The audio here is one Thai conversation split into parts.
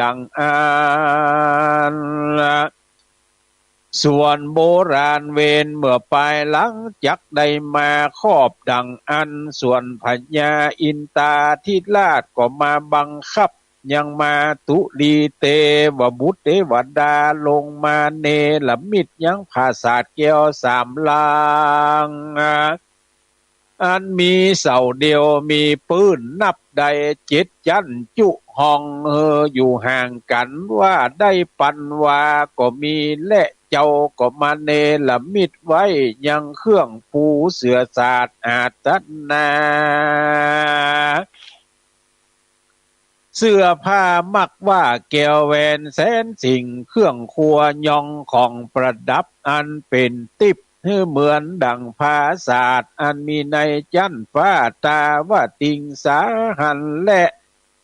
ดังอันส่วนโบราณเวนเมื่อปลายหลังจักได้มาครอบดังอันส่วนพญาอินตาทิราชก็มาบังคับยังมาตุลีเตวบุตรเทวดาลงมาเนลมิตยังภาษาแก้วสามลางอันมีเสาเดียวมีปืนนับได้7 จันจุห้องอยู่ห่างกันว่าได้ปันวาก็มีและเจ้าก็มาเนลมิตไว้ยังเครื่องปูเสือศาสตร์อาตนาเสื้อผ้ามักว่าแก้วแหวนแสนสิ่งเครื่องครัวยองของประดับอันเป็นติบเหมือนดังภาศาสตร์อันมีในจันฟ้าตาว่าติงสาหันและ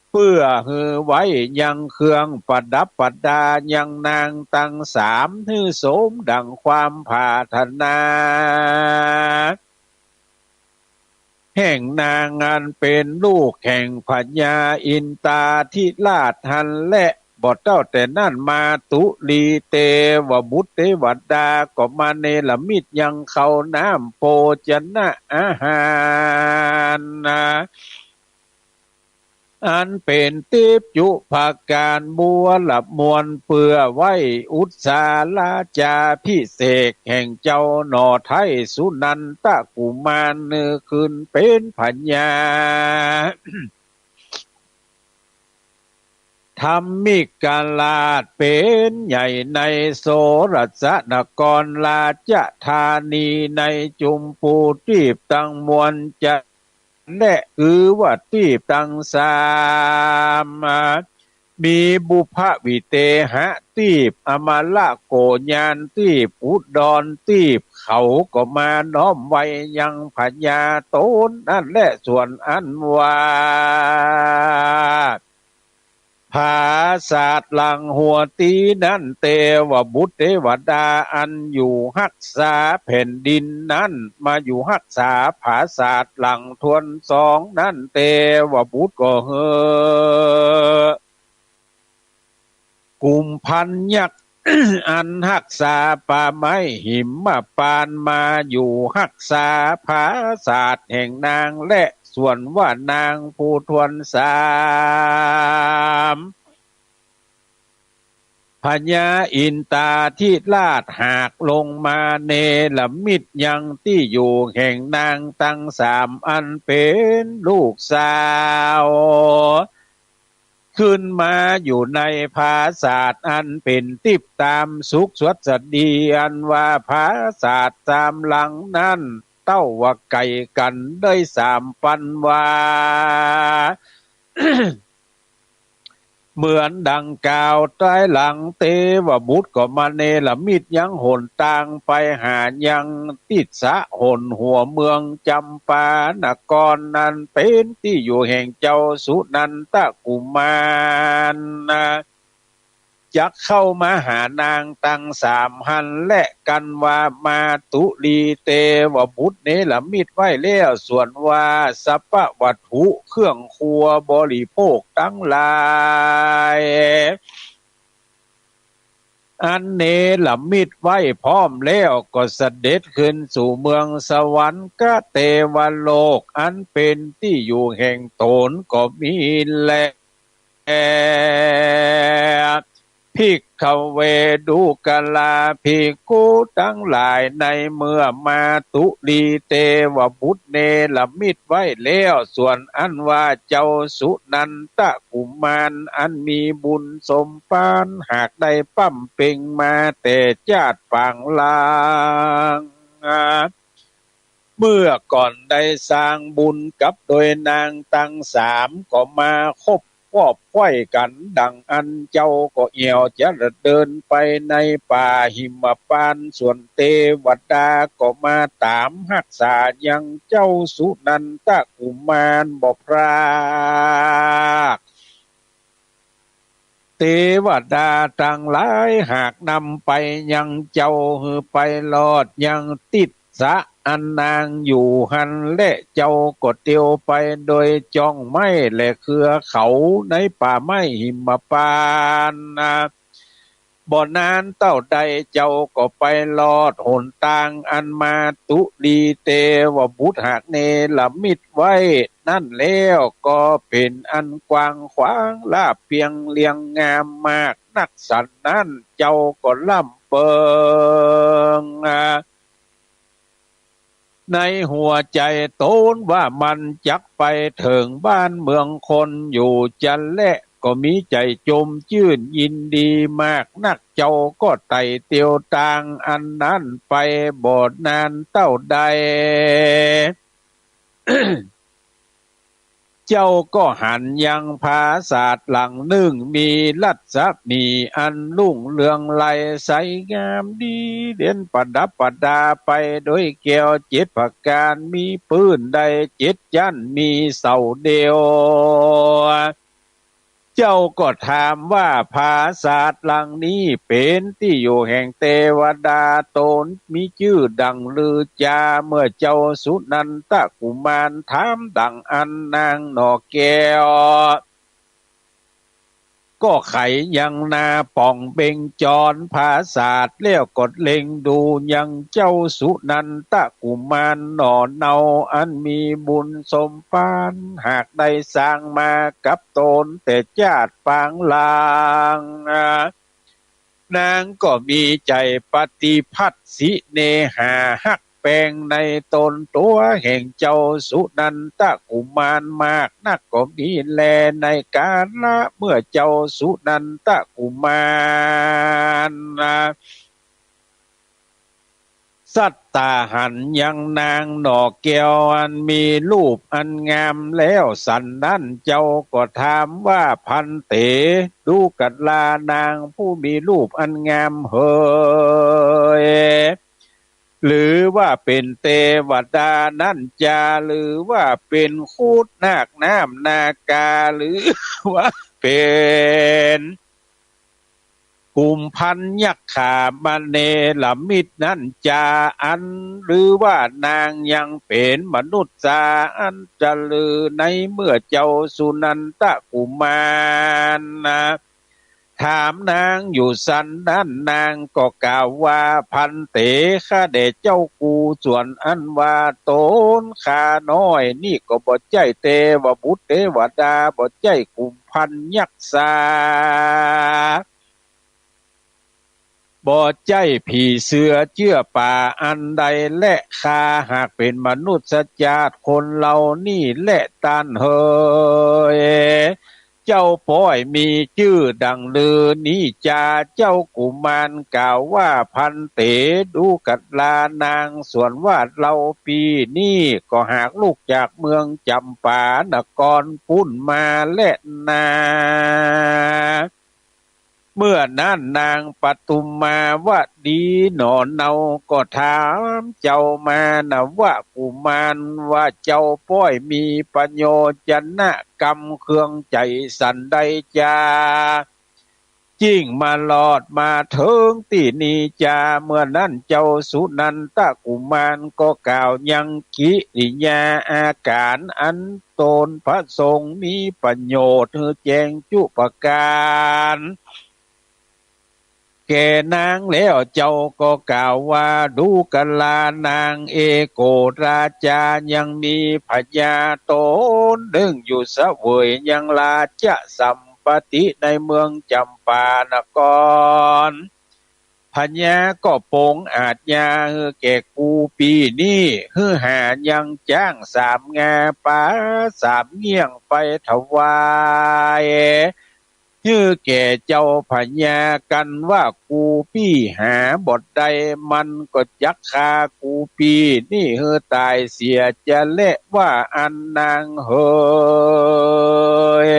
เพื่อหือไว้ยังเครื่องประดับประดายังนางตั้งสามหือโสมดังความปรารถนาแห่งนางอันเป็นลูกแห่งพญาอินตาทิราชหันและบ่เจ้าแต่นั่นมาตุลีเตวบุตรเทวดาก็มาเนรมิตยังเขาน้ำโภชนะอาหารอันเป็นทิพยุภาการบัวหลับมวลเปื่อไว้อุตสาลาจาพิเศษแห่งเจ้าหนอไทยสุนันตะกุมารเนื้อคืนเป็นพญาธรรมิกาลาดเป็นใหญ่ในโสรัสนกรราชธานีในจุมปูทีบตังมวลจะและคือว่าทีบตังสามมีบุพวิเตหะทีบอมาละโกญานทีบอุดรทีบเขาก็มาน้อมไว้ยังพญาโตนนั่นและส่วนอันว่าภาศาสตร์หลังหัวตีนั้นเตวบุตรเทวดาอันอยู่รักษาแผ่นดินนั้นมาอยู่รักษาภาศาสตร์หลังทวนสองนั้นเตวบุตรก็กุมพันยักษ์ อันรักษาป่าไม้หิมมาปานมาอยู่รักษาภาศาสตร์แห่งนางและส่วนว่านางผู้ทวนสามพญาอินตาทิราชหากลงมาเนรมิตยังที่อยู่แห่งนางตั้งสามอันเป็นลูกสาวขึ้นมาอยู่ในภาศาสตร์อันเป็นติบตามสุขสวัสดีอันว่าภาศาสตร์ตามหลังนั้นเต้าว่าไก่กันได้3 ปันวา เหมือนดังกล่าวใต้หลังเตวบุตรก็มาเนรมิตยังหนต่างไปหายังติดสะหนหัวเมืองจำปานครนั้นเป็นที่อยู่แห่งเจ้าสุนันตะกุมารจักเข้ามาหานางตั้ง3 หันและกันว่ามาตุลีเตวบุตรเนรมิตไว้แล้วส่วนว่าสัพพวัตถุเครื่องครัวบริโภคทั้งหลายอันเนรมิตไว้พร้อมแล้วก็เสด็จขึ้นสู่เมืองสวรรค์กเทวโลกอันเป็นที่อยู่แห่งตนก็มีแลภิกขเวดุกลาภิกขุทั้งหลายในเมื่อมาตุลีเตวบุตรเนรมิตไว้แล้วส่วนอันว่าเจ้าสุนันตะกุมารอันมีบุญสมปานหากได้ปั้มเป่งมาแต่ชาติปางลางเมื่อก่อนได้สร้างบุญกับโดยนางตั้ง3ก็มาคบครอบคว้กันดังอันเจ้าก็เอี่ยวจะเดินไปในป่าหิมพานต์ส่วนเทวดาก็มาตามรักษายังเจ้าสุนันตะกุมารบ่พรากเทวดาทั้งหลายหากนำไปยังเจ้าหือไปลอดยังติดสะ อันนางอยู่หันและเจ้าก็เตียวไปโดยจ้องไม้และเครือเขาในป่าไม้หิมพานต์บ่นานเต้าใดเจ้าก็ไปลอดหนทางอันมาตุลีเตวบุตรหากเนลมิตไว้นั่นแล้วก็เป็นอันกว้างขวางลาบเพียงเลียงงามมากนักสันนั้นเจ้าก็ล่ำเปิงในหัวใจโตนว่ามันจักไปถึงบ้านเมืองคนอยู่จันและก็มีใจจมชื่นยินดีมากนักเจ้าก็ไต่เตียวตางอันนั้นไปบอดนานเต้าใด เจ้าก็หันยังภาศาสตร์หลังหนึ่งมีลัดซับมีอันลุ่งเรืองไลใสงามดีเด่นประดับประดาไปโดยแก้วเจ็ดประการมีปืนใดเจ็ดยันมีเสาเดียวเจ้าก็ถามว่าภาศาสตร์หลังนี้เป็นที่อยู่แห่งเทวดาตนมีชื่อดังลือจาเมื่อเจ้าสุนันทกุมารถามดังอันนางนอแก้วก็ไขยังนาป่องเบ่งจรภาศาสตร์เลี้ยวกดเล็งดูยังเจ้าสุนันทกุมารหน่อเนาอันมีบุญสมปานหากได้สร้างมากับตนแต่ญาติปางลางนางก็มีใจปฏิพัติสิเนหาฮักแปลงในตนตัวแห่งเจ้าสุนันทกุมารมากนักก็มีแลในกาลละเมื่อเจ้าสุนันทกุมารสัตตาหันยังนางหนอแก้วอันมีรูปอันงามแล้วสันนั้นเจ้าก็ถามว่าพันเตดูกัดลานางผู้มีรูปอันงามเฮยหรือว่าเป็นเทวดานั่นจาหรือว่าเป็นคูดนาคน้ำนากาหรือว่าเป็นกุมพันยักขามาเนลมิตรนั้นจาอันหรือว่านางยังเป็นมนุษย์จาอันจะลือในเมื่อเจ้าสุนันทกุมารถามนางอยู่สันนั้นนางก็กล่าวว่าพันเตข้าเดชเจ้ากูส่วนอันว่าโตนข้าน้อยนี่ก็บ่ใจเทวบุตรเทวดาบ่ใจกุมพันยักษาบ่ใจผีเสือเชื่อป่าอันใดและข้าหากเป็นมนุษย์ชาติคนเหล่านี้และตานเฮยเจ้าป้อยมีชื่อดังลือนี้จาเจ้ากุมารกล่าวว่าพันเตดูกัดลานางส่วนว่าเราปีนี้ก็หากลูกจากเมืองจำปานครพุ่นมาและนาเมื่อนั้นนางปทุมมาว่าดีหนอเนาก็ถามเจ้ามานะว่ากุมารว่าเจ้าป้อยมีปัญโยชนะกรรมเครื่องใจสันใดจาจิ้งมาหลอดมาถึงที่นี้จาเมื่อนั้นเจ้าสุนันทกุมารก็กล่าวยังกิริยาอาการอันตนพระทรงมีประโยชน์แจงจุปการแก่นางแล้วเจ้าก็กล่าวว่าดูกลานางเอโกราชายังมีพญาโตนดึงอยู่เสวยยังลาจะสัมปติในเมืองจำปานครพญาก็ปงอาจยาแก่กูปีนี้หายังจ้างสามงาป่าสามเงี้ยงไปถวายแก่เจ้าพญากันว่ากูปี้หาบทใดมันก็จักคากูปีนี่ตายเสียจะเละว่าอันนางเฮย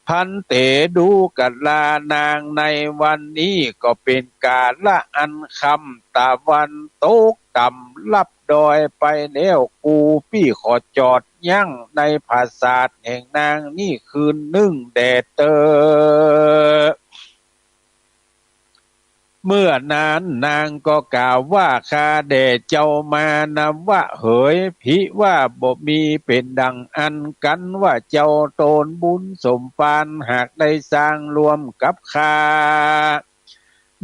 พันเตดูกัลานางในวันนี้ก็เป็นกาละอันคำตะวันตกต่ำลับดอยไปแล้วกูพี่ขอจอดยั่งในภาษาแห่งนางนี่คืนนึ่งแดดเตอเมื่ มื่อนั้นนางก็กล่าวว่าข้าแด่เจ้ามานว่าเหยพิว่าบ่มีเป็นดังอันกันว่าเจ้าโตนบุญสมปานหากได้สร้างรวมกับข้า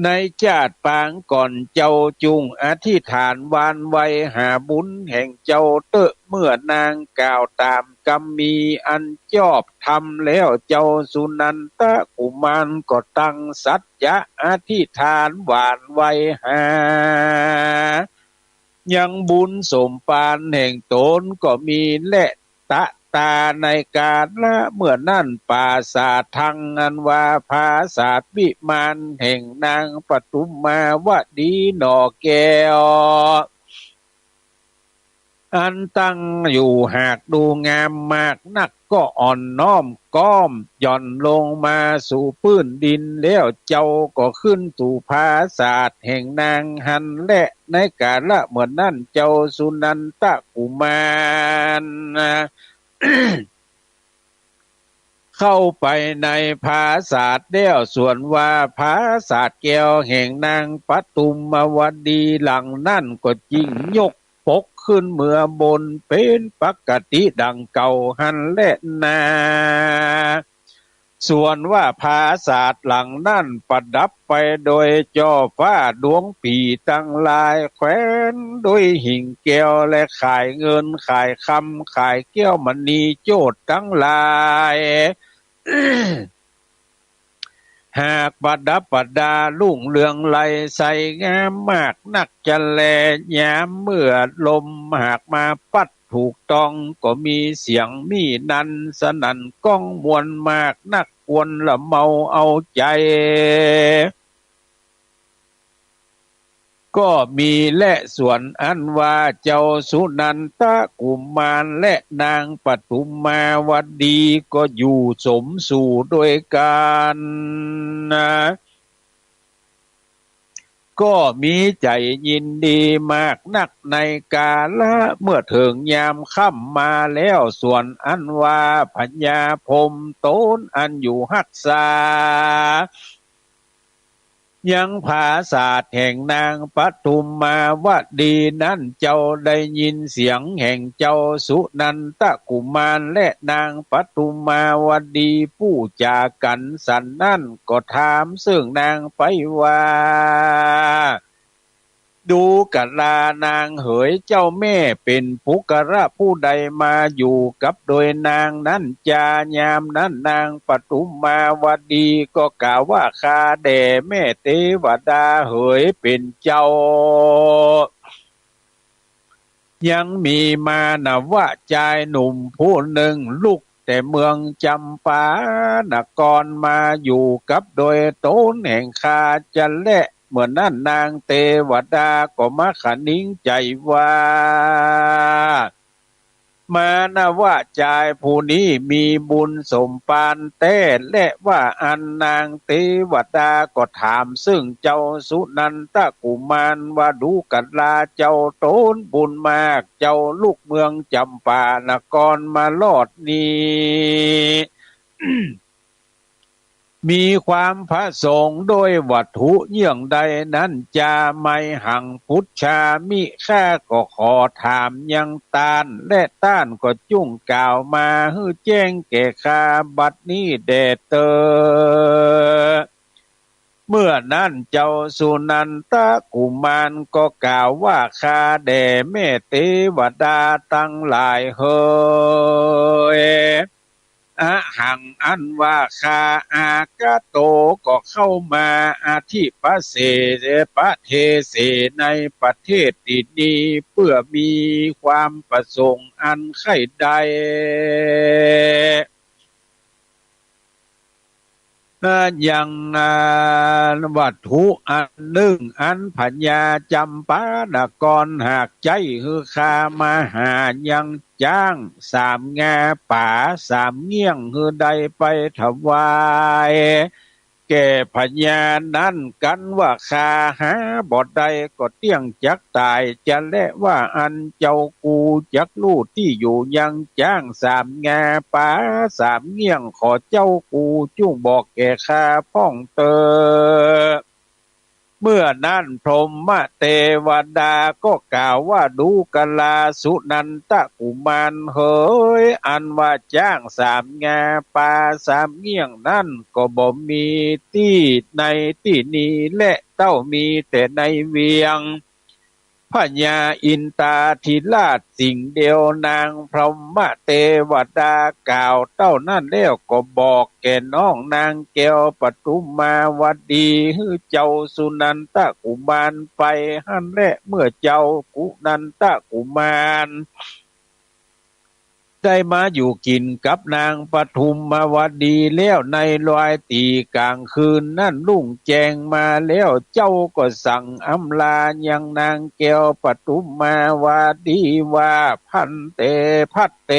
ในชาติปางก่อนเจ้าจุงอธิษฐานวานไว้หาบุญแห่งเจ้าเตอะเมื่อนางกล่าวตามกรรมมีอันชอบทำแล้วเจ้าสุนันทกุมารก็ตั้งสัจจะอธิษฐานหวานไว้หายังบุญสมปานแห่งตนก็มีและตะตาในกาลละเมื่อนั่นป่าศาสทังอันว่าภาศาสวิมานแห่งนางปทุมมาวดีหนอแก้วอันตั้งอยู่หากดูงามมากนักก็อ่อนน้อมก้อมหย่อนลงมาสู่พื้นดินแล้วเจ้าก็ขึ้นสู่ภาศาสแห่งนางหันและในกาละเหมือนนั่นเจ้าสุนันทกุมารเข้าไปในภาศาสเดียวส่วนว่าภาศาสแก้วแห่งนางปทุมมวดีหลังนั่นก็จริงยกปกขึ้นเมื่อบนเป็นปกติดังเก่าหันและนาส่วนว่าภาศาสหลังนั่นประดับไปโดยจอฟ้าดวงปีตั้งลายแขวนโดยหิ่งแก้วและขายเงินขายคำขายแก้วมณีโจทย์ทั้งหลาย หากประดับประดาลุ่งเรืองไลใสงามมากนักจะแลยามเมื่อลมหากมาปัดถูกต้องก็มีเสียงมีนันสนั่นก้องมวลมากนักกวนละเมาเอาใจก็มีและส่วนอันว่าเจ้าสุนันทกุมารและนางปทุมมาวดีก็อยู่สมสู่ด้วยกันก็มีใจยินดีมากนักในกาละเมื่อถึงยามค่ำมาแล้วส่วนอันว่าพญาพรหมโตนอันอยู่หักษายังภาศาสแห่งนางปทุมมาวดีนั้นเจ้าได้ยินเสียงแห่งเจ้าสุนันทกุมารและนางปทุมมาวดีผู้จากันสันนั่นก็ถามซึ่งนางไปว่าดูกะลานางเหยเจ้าแม่เป็นปุกระผู้ใดมาอยู่กับโดยนางนั้นจายามนั้นนางปทุมมาวดีก็กล่าวว่าข้าแด่แม่เทวดาเหยเป็นเจ้ายังมีมานว่าชายหนุ่มผู้หนึ่งลูกแต่เมืองจำปานครมาอยู่กับโดยโตนแห่งข้าจะและเมื่อนั้นนางเทวดาก็มาขนิ่งใจว่ามานะว่าชายผู้นี้มีบุญสมปานแต่และว่าอันนางเทวดาก็ถามซึ่งเจ้าสุนันทกุมารว่าดูกันลาเจ้าโตนบุญมากเจ้าลูกเมืองจำปานครมาลอดนี้ มีความพระสงฆ์โดยวัตถุเยี่ยงใดนั้นจะไม่หังพุทธามิข้าก็ขอถามยังตานและต้านก็จุ่งกล่าวมาให้แจ้งแก่ข้าบัดนี้แด่เตอเมื่อนั้นเจ้าสุนันทกุมารก็กล่าวว่าข้าแด่แม่เทวดาตั้งหลายเฮยอะหังอันว่าคาอากาโตก็เข้ามาอาทิปะเสปะเทเสในประเทศนี้เพื่อมีความประสงค์อันใคร่ใดยังวัตถุอันหนึ่งอันพัญญาจำปานกรหากใจคือข้ามาหายังจ้างสามงาป่าสามเงี้ยงคือใดไปถวายแก่พัญญานั้นกันว่าข้าหาบ่ได้ก็เตี้ยงจักตายจะและว่าอันเจ้ากูจักลู่ที่อยู่ยังจ้างสามงาป่าสามเงี้ยงขอเจ้ากูจุ้งบอกแก่ข้าพ้องเตอ เมื่อนั้นพรหมเทวดาก็กล่าวว่าดูกะลาสุนันตกุมารเฮ้ยอันว่าจ้างสามงาปลาสามเงี้ยงนั่นก็บ่มีที่ในที่นี้และเต้ามีแต่ในเวียงพญาอินตาธิราชสิ่งเดียวนางพรหมเทวดากล่าวเต้านั่นแล้วก็บอกแก่น้องนางแก้วปทุมมาวดีฮือเจ้าสุนันตกุมารไปหันและเมื่อเจ้ากุนันตกุมารได้มาอยู่กินกับนางปทุมมาวดีแล้วในลอยตีกลางคืนนั่นลุ่งแจงมาแล้วเจ้าก็สั่งอำลายังนางแก้วปทุมมาวดีว่าพันเตพัดเต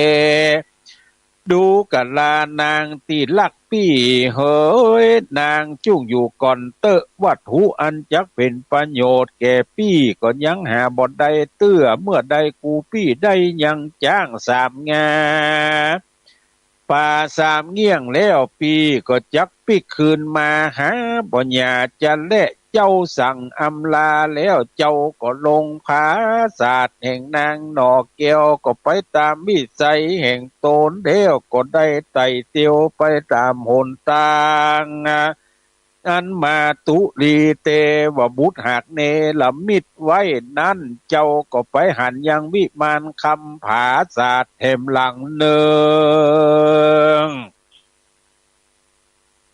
ดูกะลานางตีลักปี้เฮ้ยนางจุ่งอยู่ก่อนเตอะวัตถุอันจักเป็นประโยชน์แก่ปี้ก็ยังหาบ่ได้เตื้อเมื่อใดกูปี้ได้ยังจ้างสามงาป่าสามเงี้ยงแล้วปีก็จักปิกคืนมาหาบ่ญาจะและเจ้าสั่งอำลาแล้วเจ้าก็ลงผาศาสตร์แห่งนางหนอแก้วก็ไปตามวิสัยแห่งตนเดียวก็ได้ไต่เตียวไปตามหนทางอันมาตุลีเตวบุตรหากเนลมิตไว้นั่นเจ้าก็ไปหันยังวิมานคำผาศาสตร์แห่มหลังเนือง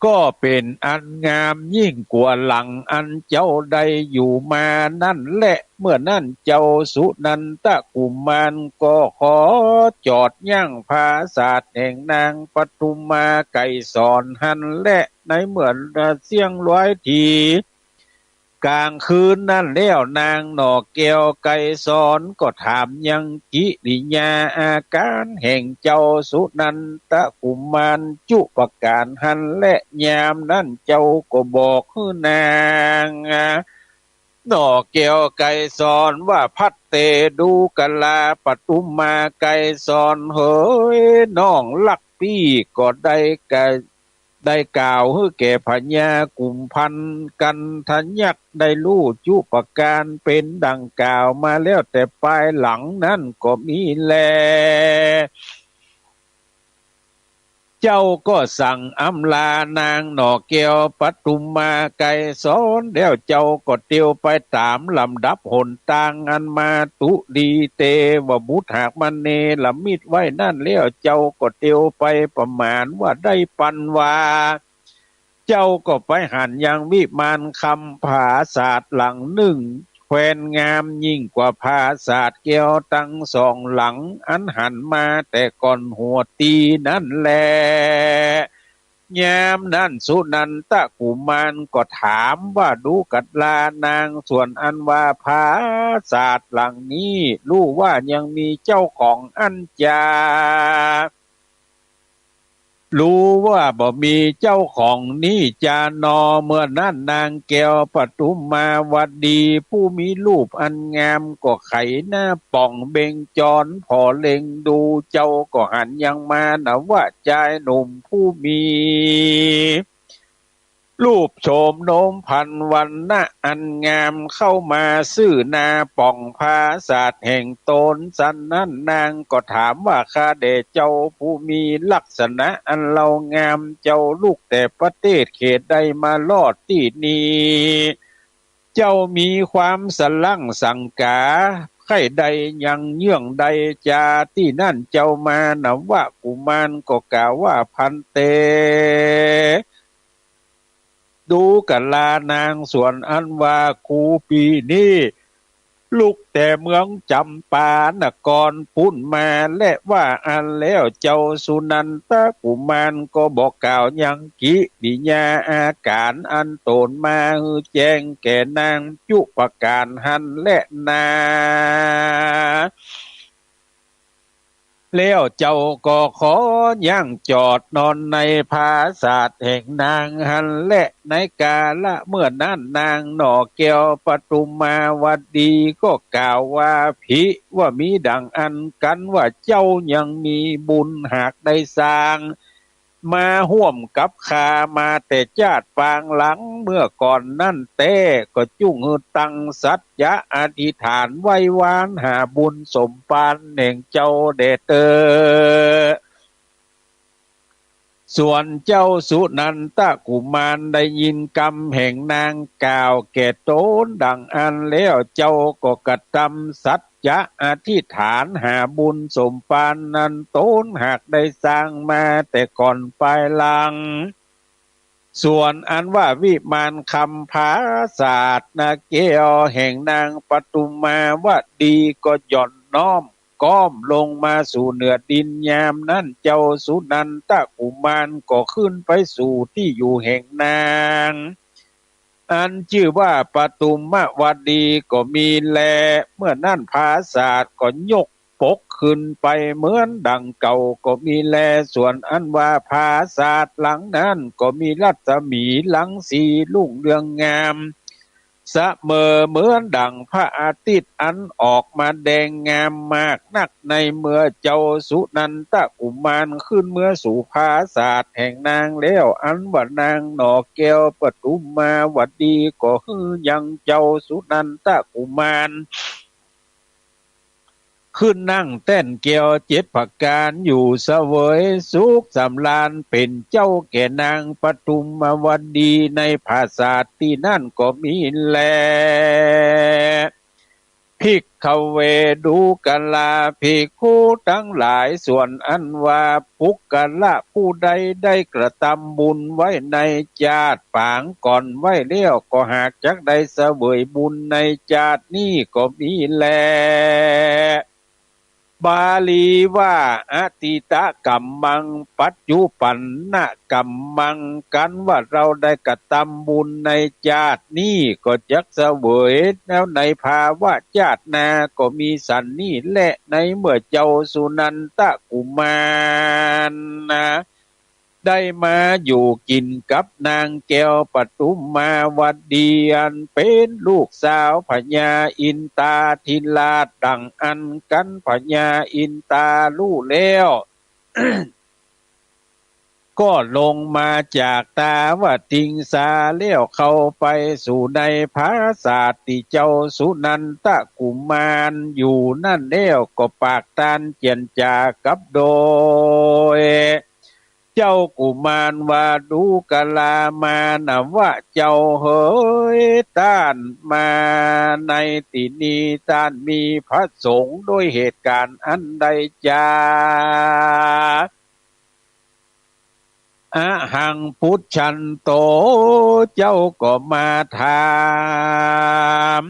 ก็เป็นอันงามยิ่งกว่าหลังอันเจ้าได้อยู่มานั่นแหละเมื่อนั่นเจ้าสุนันตกุมารก็ขอจอดยั่งภาศาสตร์แห่งนางปทุมมาไก่สอนหันและในเหมือนเสียงร้อยทีกลางคืนนั่นแล้วนางหนอแก้วไก่สอนก็ถามยังกิริยาอาการแห่งเจ้าสุนันตกุมารจุประการหันและยามนั่นเจ้าก็บอกคือนางหนอแก้วไก่สอนว่าพัดเตดูกะลาปทุมมาไก่สอนเฮ้ยน้องลักปี้ก็ได้กล่าวให้แก่พญากุมพันกันทัญญักได้รู้จุปการเป็นดังกล่าวมาแล้วแต่ปลายหลังนั้นก็มีแลเจ้าก็สั่งอำลานางหนอแก้วปทุมมาไกรสอนแล้วเจ้าก็เตียวไปตามลำดับหนทางอันมาตุดีเตวบุตรหากมันเนละมิดไว้นั่นแล้วเจ้าก็เตียวไปประมาณว่าได้ปันว่าเจ้าก็ไปหันยังวิมานคำผาศาสตร์หลังหนึ่งแควนงามยิ่งกว่าผาศาสตร์แก้วตั้งสองหลังอันหันมาแต่ก่อนหัวตีนั่นแหละยามนั้นสุนันตกุมารก็ถามว่าดูกัดลานางส่วนอันว่าผาศาสตร์หลังนี้รู้ว่ายังมีเจ้าของอันจารู้ว่าบ่มีเจ้าของนี่จานอเมื่อนั้นนางแก้วปทุมมาวดีผู้มีรูปอันงามก็ไขหน้าป่องเบ่งจรพอเล็งดูเจ้าก็หันยังมานะว่าชายหนุ่มผู้มีรูปโฉมโน้มพันวันนะอันงามเข้ามาซื่อนาป่องภาศาสตร์แห่งตนสันนั้นนางก็ถามว่าข้าเดชเจ้าผู้มีลักษณะอันเรางามเจ้าลูกแต่ประเทศเขตใดมาลอดที่นี้เจ้ามีความสลั่งสังกาใครใดยังเยื่องใดจาที่นั่นเจ้ามานะว่ากุมารก็กล่าวว่าพันเตดูกะลานางส่วนอันว่าคูปีนี้ลูกแต่เมืองจำปานกรพุ่นมาและว่าอันแล้วเจ้าสุนันตกุมารก็บอกกล่าวยังกิริยาอาการอันตนมาฮือแจ้งแก่นางจุประการหันและนาแล้วเจ้าก็ขอย่างจอดนอนในภาศาสตร์แห่งนางหันและในกาละเมื่อนั้นนางหนอแก้วปทุมมาวดีก็กล่าวว่าภิว่ามีดังอันกันว่าเจ้ายังมีบุญหากได้สร้าง มาห่วมกับข้ามาแต่จาดปางหลังเมื่อก่อนนั่นเต้ก็จุ้งหือตั้งสัจจะอธิษฐานไว้วานหาบุญสมปานแห่งเจ้าเดชเตอส่วนเจ้าสุนันตกุมารได้ยินกำแห่งนางกล่าวแก่โตนดังอันแล้วเจ้าก็กระทำสัจจะอธิษฐานหาบุญสมปานนั้นโตนหากได้สร้างมาแต่ก่อนปลายหลังส่วนอันว่าวิมานคำภาศาสตร์นาเกอแห่งนางปทุมมาว่าดีก็หย่อนน้อมก้อมลงมาสู่เหนือดินยามนั้นเจ้าสุนันตกุมารก็ขึ้นไปสู่ที่อยู่แห่งนางอันชื่อว่าปทุมวดีก็มีแลเมื่อนั่นภาศาสตร์ก็ยกปกขึ้นไปเหมือนดังเก่าก็มีแลส่วนอันว่าภาศาสตร์หลังนั้นก็มีรัศมีหลังสีลุ่งเรืองงามเสมอเหมือนดังพระอาทิตย์อันออกมาแดงงามมากนักในเมื่อเจ้าสุนันตกุมารขึ้นเมื่อสู่ภาศาสตร์แห่งนางแล้วอันว่านางหนอแก้วปทุมมาวัดดีก็คือยังเจ้าสุนันตกุมารขึ้นนั่งเต้นเกี่ยวเจ็ดผักการอยู่เสวยสุขสำราญเป็นเจ้าแก่นางปทุมมาวดีในภาษาที่นั่นก็มีแลภิกขเวดูกลาภิกขุทั้งหลายส่วนอันว่าปุกกละผู้ใดได้กระทำบุญไว้ในชาติปางก่อนไว้เลี้ยวก็หากจักได้เสวยบุญในชาตินี้ก็มีแลบาลีว่าอติตะกัมมังปัจจุปันนะกัมมังกันว่าเราได้กระทำบุญในชาตินี้ก็จักเสวยแล้วในภาวะชาติหน้าก็มีสันนี้และในเมื่อเจ้าสุนันตกุมารนะได้มาอยู่กินกับนางแก้วปทุมมาวดีอันเป็นลูกสาวพญาอินตาทิลาชดังอันกันพญาอินตาลู่แล้ว ก็ลงมาจากตาวติงสาเลี้ยวเข้าไปสู่ในภาศาสติเจ้าสุนันตกุมารอยู่นั่นเลี้ยวก็ปากตานเจียนจากับโดยเจ้ากุมารว่าดูกะลามานะว่าเจ้าเฮยต้านมาในที่นี้ต้านมีพระสงฆ์ด้วยเหตุการณ์อันใดจาอะหังพุทธันโตเจ้าก็มาถาม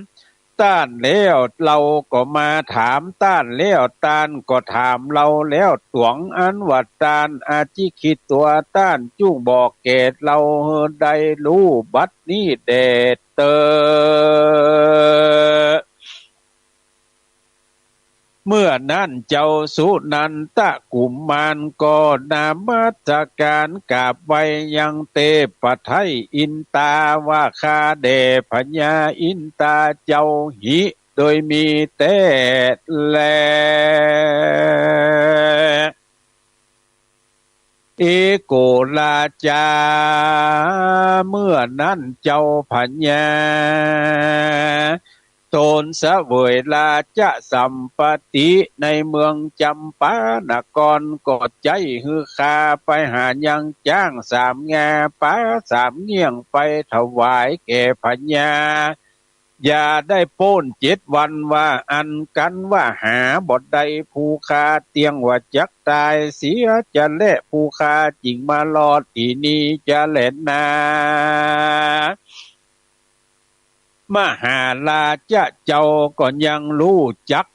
ต้านแล้วเราก็มาถามต้านแล้วต้านก็ถามเราแล้วตวงอันว่าต้านอาจิคิดตัวต้านจุ้งบอกเกตเราได้รู้บัดนี้เดชเตอเมื่อนั้นเจ้าสุนันตกุมารก็นามัสการกราบไว้ยังเตปะไทยอินตาว่าคาเดพญาอินตาเจ้าหิโดยมีแต่แลเอโกลาจาเมื่อนั้นเจ้าพญาตนเสวยลาจะสัมปติในเมืองจำปานครกดใจฮือคาไปหายังจ้างสามแงป้าสามเงี่ยงไปถวายแก่พญาอย่าได้โป้น7 วันว่าอันกันว่าหาบทใดผู้คาเตียงว่าจักตายเสียจะเละผู้คาจริงมาลอดที่นี้จะเล่นนามหาลาจะเจ้าก็ยังรู้จัก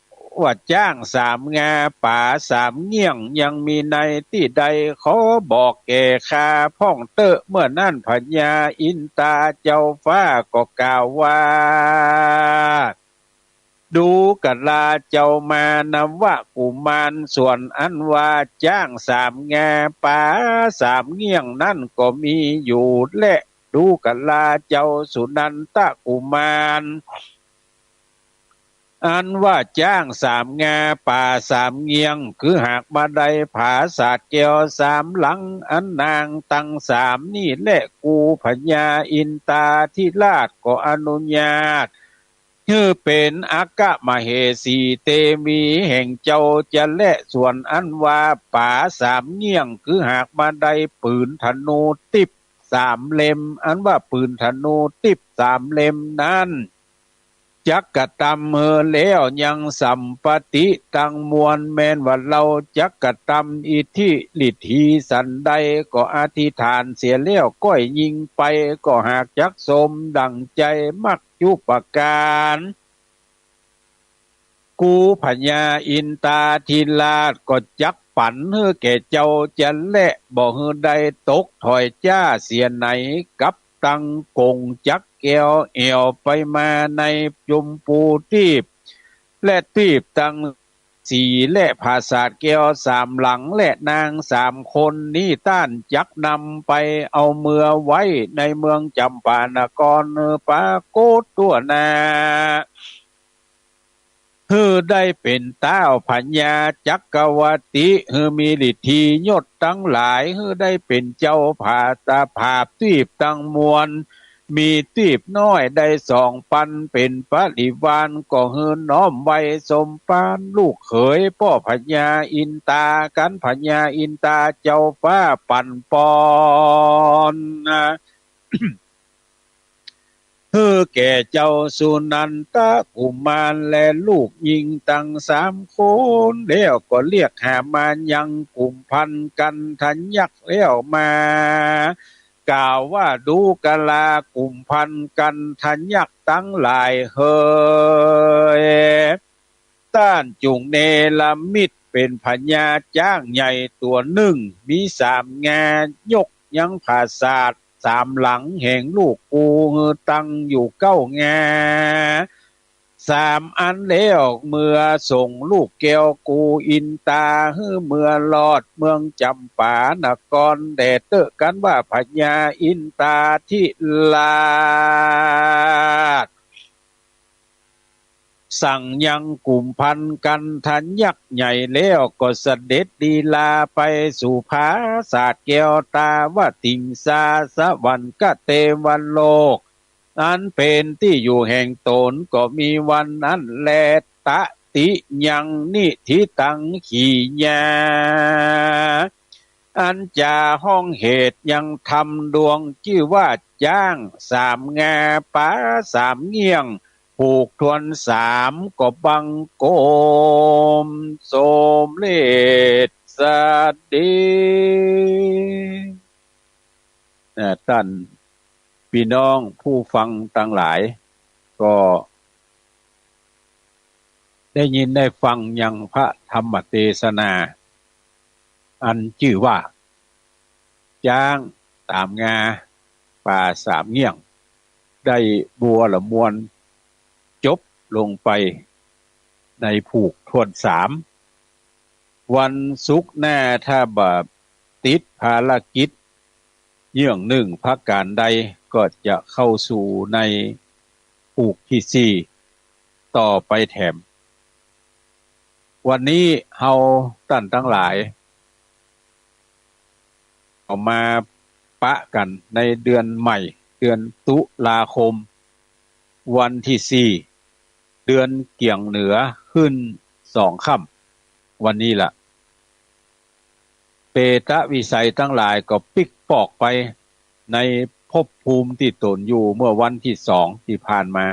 ว่าจ้างสามงาป่าสามเงี่ยงยังมีในที่ใดขอบอกแก่ข้าพ่องเตอะเมื่อนั่นพญาอินตาเจ้าฟ้าก็กล่าวว่าดูกะลาเจ้ามานำว่ากุมารส่วนอันว่าจ้างสามงาป่าสามเงี่ยงนั่นก็มีอยู่และดูกะลาเจ้าสุนันตกุมาร อันว่าจ้างสามงาป่าสามเงียงคือหากมาได้ผาศาสตร์แก้วสามหลังอันนางตั้งสามนี่แหละกูพญาอินตาธิราชก็อนุญาตคือเป็นอากะมเหสีเตมีแห่งเจ้าจะและส่วนอันว่าป่าสามเงียงคือหากมาได้ปืนธนูติบสามเล่มอันว่าปืนธนูติบสามเล่มนั้นจักกะตำเฮอแล้วยังสัมปติตังมวลแม้นว่าเราจักกะตำอิทธิฤทธีสันใดก็อธิษฐานเสียแล้วก้อยยิงไปก็หากจักสมดังใจมักจุปการกูพญาอินตาธิราชก็จักปั่นเฮือแก่เจ้าจะและบ่เฮือใดตกถอยจ้าเสียไหนกับตังกงจักแก้วเอวไปมาในจุมปูตีบและตีบตังสีและภาษาแก้วสามหลังและนางสามคนนี้ต้านจักนำไปเอาเมือไว้ในเมืองจำปานกรปาโกตตัวนาฮือได้เป็นเต้าพัญญาจักรวติฮือมีฤทธิยศตั้งหลายฮือได้เป็นเจ้าผาตาภาพตีบตั้งมวลมีตีบน้อยได้สองปันเป็นปริวานก็ฮือน้อมไว้สมปานลูกเขยพ่อพญาอินตากันพญาอินตาเจ้าฟ้าปั่นปอนนะเฮือแก่เจ้าสุนันตะกุมารและลูกยิงตั้งสามคนแล้วก็เรียกหามายังกลุ่มพันกันทันยักแล้วมากล่าวว่าดูกะลากลุ่มพันกันทันยักตั้งหลายเฮยต้านจุงเนลมิตรเป็นพญาจ้างใหญ่ตัวหนึ่งมีสามงายกยังผาศาสตร์สามหลังแห่งลูกกูตั้งอยู่เก้างาสามอันแล้วเมื่อส่งลูกแก้วกูอินตาเมื่อลอดเมืองจำปานกรแดดเตอกันว่าพญาอินตาธิราชสั่งยังกลุ่มพันกันทันยักษ์ใหญ่แล้วก็เสด็จดีลาไปสู่ผาศาสตร์แก้วตาว่าติงสาสวรรค์กเตวันโลกอันเป็นที่อยู่แห่งตนก็มีวันนั้นแลตะติยังนิทิตังขีญาอันจาห้องเหตุยังทำดวงชื่อว่าจ้างสามงาป้าสามเงี่ยงผูกทวนสามก็บังโกมโสมเลศสดีท่านพี่น้องผู้ฟังต่างหลายก็ได้ยินได้ฟังยังพระธรรมเทศนาอันชื่อว่าจ้างสามงาป่าสามเงี่ยงได้บัวละมวลจบลงไปในผูกทวนสามวันศุกร์หน้าถ้าแบบติดภารกิจเยื่องหนึ่งพักการใดก็จะเข้าสู่ในผูกที่สี่ต่อไปแถมวันนี้เฮาท่านทั้งหลายเอามาปะกันในเดือนใหม่เดือนตุลาคมวันที่สี่เดือนเกี่ยงเหนือขึ้น2 ค่ำวันนี้ล่ะเปตะวิสัยทั้งหลายก็ปิกปอกไปในภพภูมิที่ตนอยู่เมื่อวันที่2ที่ผ่านมา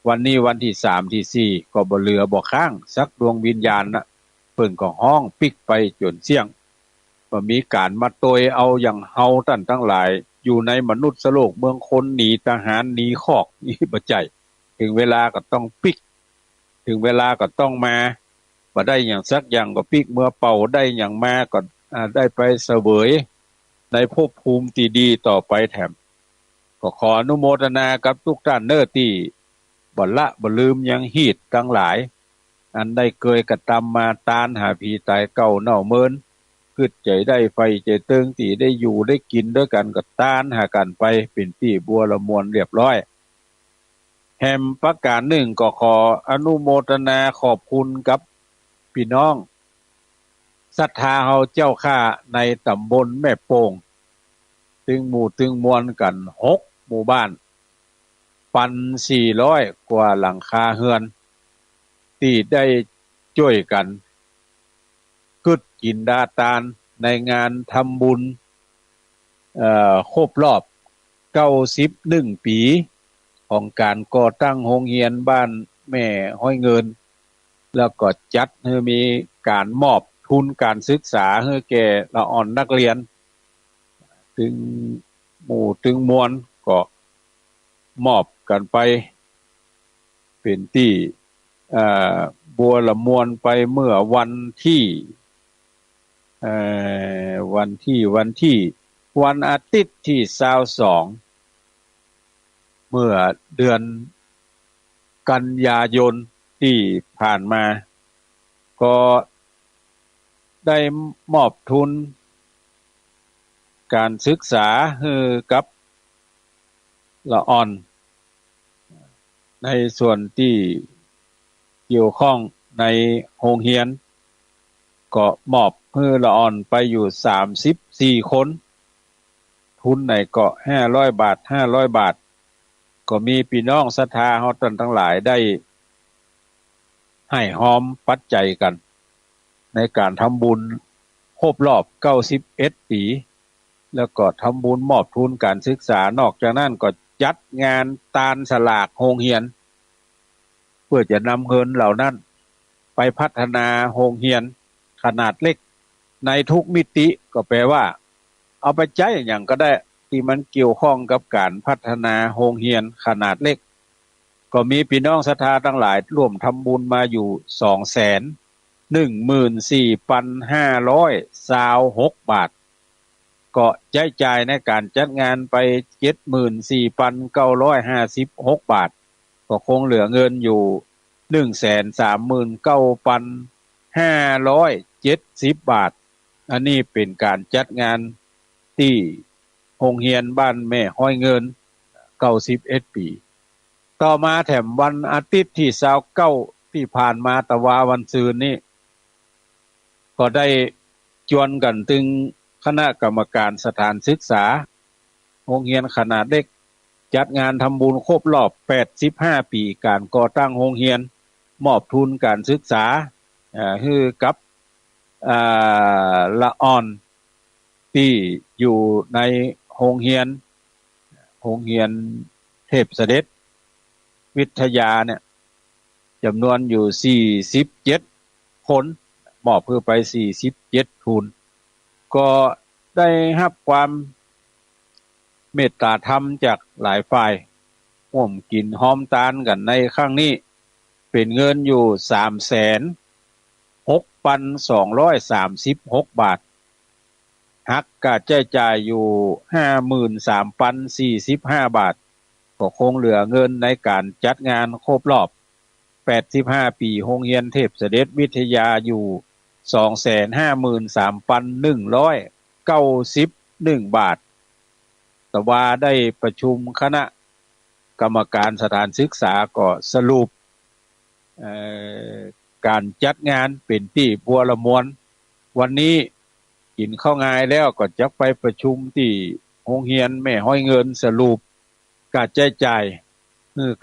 วันนี้วันที่3ที่4ก็บ่เหลือบ่ค้างสักดวงวิญญาณน่ะเพิ่นก็ห้องปิกไปจนเสี่ยงบ่มีการมาโตยเอาอย่างเฮาท่านทั้งหลายอยู่ในมนุษย์โลกเมืองคนหนีทหารหนีคอกนี่บ่ใจถึงเวลาก็ต้องปิกถึงเวลาก็ต้องมาบ่ได้อย่างสักอย่างก็ปิกเมื่อเป่าได้อย่างมาก็ได้ไปเสวยในภพภูมิที่ดีต่อไปแถมก็ขออนุโมทนากับทุกท่านเน้อที่บ่ละบ่ลืมยังฮีดทั้งหลายอันได้เคยกระทำมาตานหาผีตายเก่าเน่าเมินคิดใจได้ไฟใจเติงที่ได้อยู่ได้กินด้วยกันก็ตานหากันไปเป็นที่บัวละมวลเรียบร้อย แฮมประการหนึ่งก็ขออนุโมทนาขอบคุณกับพี่น้องศรัทธาเฮาเจ้าข้าในตำบลแม่โป่งตึงหมู่ตึงมวลกัน6หมู่บ้าน1,400 กว่าหลังคาเฮือนที่ได้ช่วยกันกึดกินดาตานในงานทำบุญครบรอบ91 ปีของการก่อตั้งโรงเรียนบ้านแม่ห้อยเงินแล้วก็จัดให้มีการมอบทุนการศึกษาให้แก่ละอ่อนนักเรียนถึงหมู่ถึงมวลก็มอบกันไปเป็นที่บัวละมวลไปเมื่อวันที่วันอาทิตย์ที่22เมื่อเดือนกันยายนที่ผ่านมาก็ได้มอบทุนการศึกษาให้กับละอ่อนในส่วนที่เกี่ยวข้องในโรงเรียนก็มอบให้ละอ่อนไปอยู่34คนทุนไหนก็500 บาท500 บาทก็มีพี่น้องศรัทธาเฮาท่านทั้งหลายได้ให้หอมปัจจัยกันในการทำบุญครบรอบ91 ปีแล้วก็ทำบุญมอบทุนการศึกษานอกจากนั้นก็จัดงานตาลสลากโรงเรียนเพื่อจะนำเงินเหล่านั้นไปพัฒนาโรงเรียนขนาดเล็กในทุกมิติก็แปลว่าเอาไปใช้อย่างก็ได้ที่มันเกี่ยวข้องกับการพัฒนาโรงเรียนขนาดเล็กก็มีพี่น้องศรัทธาทั้งหลายร่วมทำบุญมาอยู่214,526 บาทก็ใช้จ่ายในการจัดงานไป74,956 บาทก็คงเหลือเงินอยู่ 139,570 บาทอันนี้เป็นการจัดงานที่โรงเรียนบ้านแม่ห้อยเงิน91 ปีต่อมาแถมวันอาทิตย์ที่29ที่ผ่านมาตะวาวันซืนนี้ก็ได้จวนกันถึงคณะกรรมการสถานศึกษาโรงเรียนขนาดเล็กจัดงานทำบุญครบรอบ85 ปีการก่อตั้งโรงเรียนมอบทุนการศึกษาให้กับละอ่อนที่อยู่ในโรงเรียนเทพเสด็จวิทยาเนี่ยจำนวนอยู่47คนมอบเพื่อไป47ทุนก็ได้รับความเมตตาธรรมจากหลายฝ่ายร่วมกินหอมตาลกันในครั้งนี้เป็นเงินอยู่306,236 บาทหักค่าใช้จ่ายอยู่ 53,045 บาทก็คงเหลือเงินในการจัดงานครบรอบ85 ปีโรงเรียนเทพเสด็จวิทยาอยู่ 253,191 บาทแต่ว่าได้ประชุมคณะกรรมการสถานศึกษาก็สรุปการจัดงานเป็นที่บัวละมวลวันนี้กินข้าวงายแล้วก็จะไปประชุมที่โรงเรียนแม่ห้อยเงินสรุปการใช้จ่าย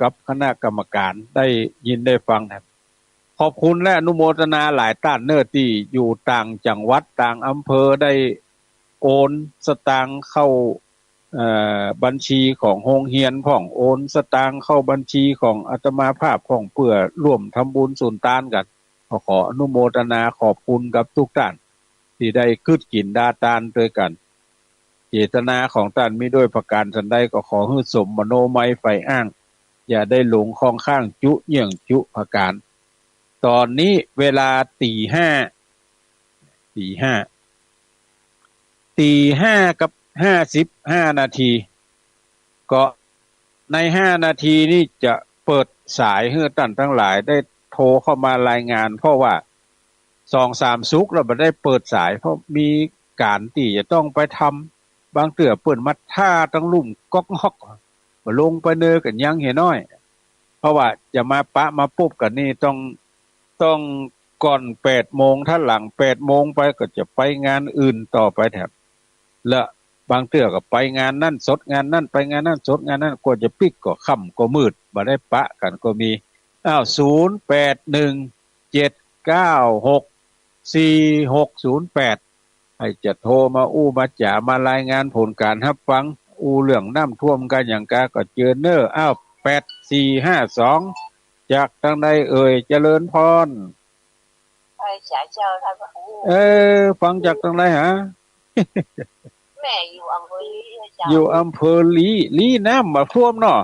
กับคณะกรรมการได้ยินได้ฟังครับขอบคุณและอนุโมทนาหลายท่านเนอที่อยู่ต่างจังหวัดต่างอำเภอได้โอนสตางค์เข้าบัญชีของโรงเรียนของโอนสตางค์เข้าบัญชีของอาตมาภาพของเพื่อร่วมทำบุญสุนทานกันขออนุโมทนาขอบคุณกับทุกท่านที่ได้กึดกินดาตานด้วยกันเจตนาของท่านมิด้วยประการสันใดก็ขอให้สมมโนไมไฟอ้างอย่าได้หลงคล้องข้างจุเยี่ยงจุประการตอนนี้เวลาตีห้ากับ55 นาทีก็ใน5 นาทีนี้จะเปิดสายให้ท่านทั้งหลายได้โทรเข้ามารายงานเพราะว่า2-3 สุกแล้วบ่ได้เปิดสายเพราะมีการที่จะต้องไปทำบางเตื้อเปิ้นมาท่าตั้งลุ่มก๊อกฮอกบ่ลงไปเนอกันยังเห็นน้อย ราะว่าจะมาปะมาปุ๊บกันนี่ต้องก่อน8 โมงถ้าหลัง8 โมงไปก็จะไปงานอื่นต่อไปแถบและบางเทื่อก็ไปงานนั่นสดงานนั่นไปงานนั่นสดงานนั่นกว่าจะปิกก็ค่ำก็มืดบ่ได้ปะกันก็มี0817964608ให้จะโทรมาอู้มาจ๋ามารายงานผลการรับฟังอู้เรื่องน้ำท่วมกันอย่างกาก็เจอเนอ8452จากทางใดเอ่ยเจริญพรฟังจากทางไหนฮะแม่อยู่อำเภอลีอยู่อำเภอลีน้ำมาท่วมเนาะ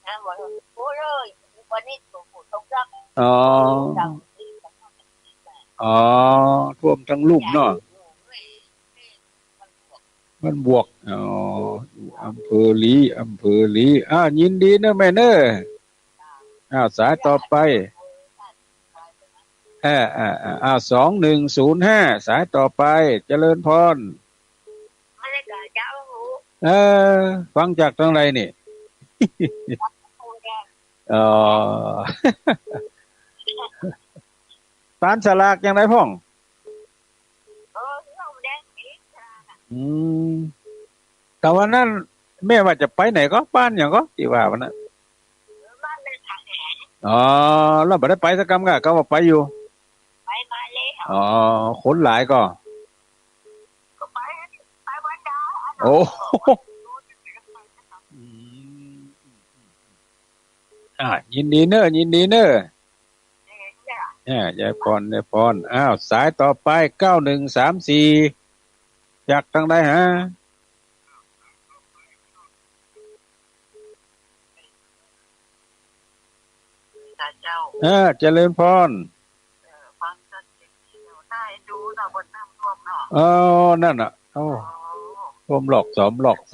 น้ำบ่โอ้เลยวันนี้ฝนตกหนักท่วมทั้งลุ่มเนาะมันบวกอยู่อำเภอลียินดีนะแม่เนอะสายต่อไป2105สายต่อไปเจริญพรฟังจากทางไหนนี่ตานสลากยังไงพ่องแต่วันนั้นแม่ว่าจะไปไหนก็บ้านอย่างก็ที่ว่าวันนั้นแล้วบ่ได้ไปสักกำก็ว่าไปอยู่ไปมาแล้วคนหลายก็ไปวันดาโอ้ยินดีเนอะยายพรสายต่อไป9134จากทางใดฮะเจริญพรฟังกันได้ดูนะบนน้ำท่วมเนาะนั่นน่ะท่วมหลอก2หลอก3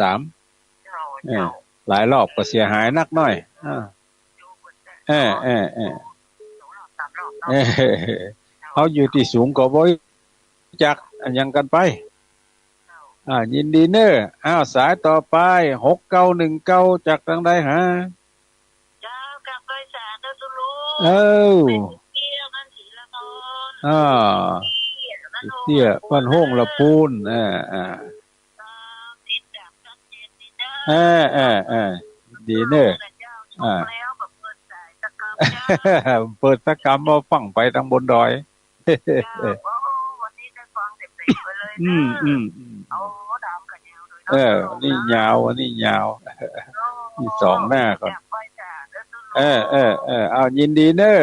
หลายรอบก็เสียหายนักหน่อยเขาอยู่ที่สูงก็บ่จักยังกันไปยินดีเนอะสายต่อไป6919จากทางใดฮะกับไปสารตะตุลูเตี้ยมันสีละนอนเตี้ยบ้านห้องละปูนดีเนอะเปิดตะกรรมมาฟังไปทางบนดอยวันนี้ได้ฟังเต็มๆไปเลยเอาดามกันยาวเลยนี่ยาวนี่ยาวมี2หน้าก่อนยินดีเนอะ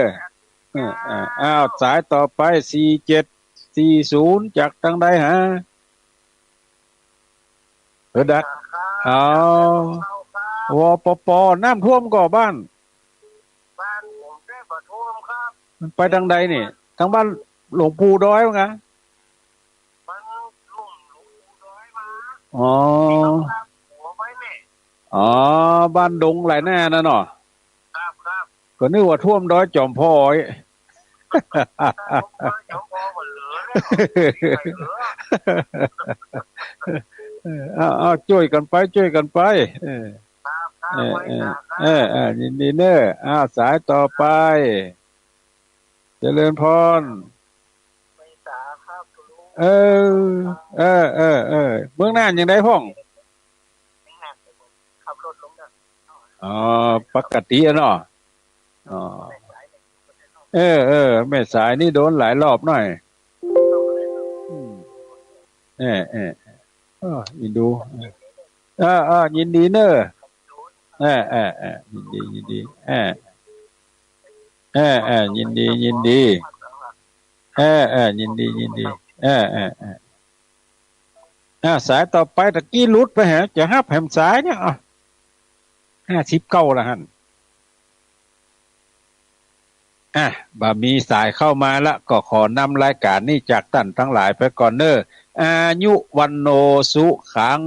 สายต่อไป4740จากทางใดฮะดัดวปปน้ำท่วมก่อบ้านผมได้บ่ท่วมครับมันไปทางใดนี่ทางบ้านหลวงปู่ดอยมั้งฮะมันลุ่มหลวงปู่ดอยมาหัวไว้แม่บ้านดงหลายแน่นะเนาะครับก็นึกว่าท่วมดอยจอมพ่อจอมพ่อบ่เหลือช่วยกันไปยินดีเนอะสายต่อไปเจริญพรเบื้องหน้ายังได้พ่องขับรถลงปกติเนาะแม่สายนี่โดนหลายรอบหน่อยยินดูยินดีเนอะยินดียินดียินดีสายต่อไปตะกี้ลุดไปฮะจะหับแหมสายเนี่ย59ละหั่นบ่มีสายเข้ามาละก็ขอนำรายการนี้จากท่านทั้งหลายไปก่อนเนอะอายุวันโนสุขัง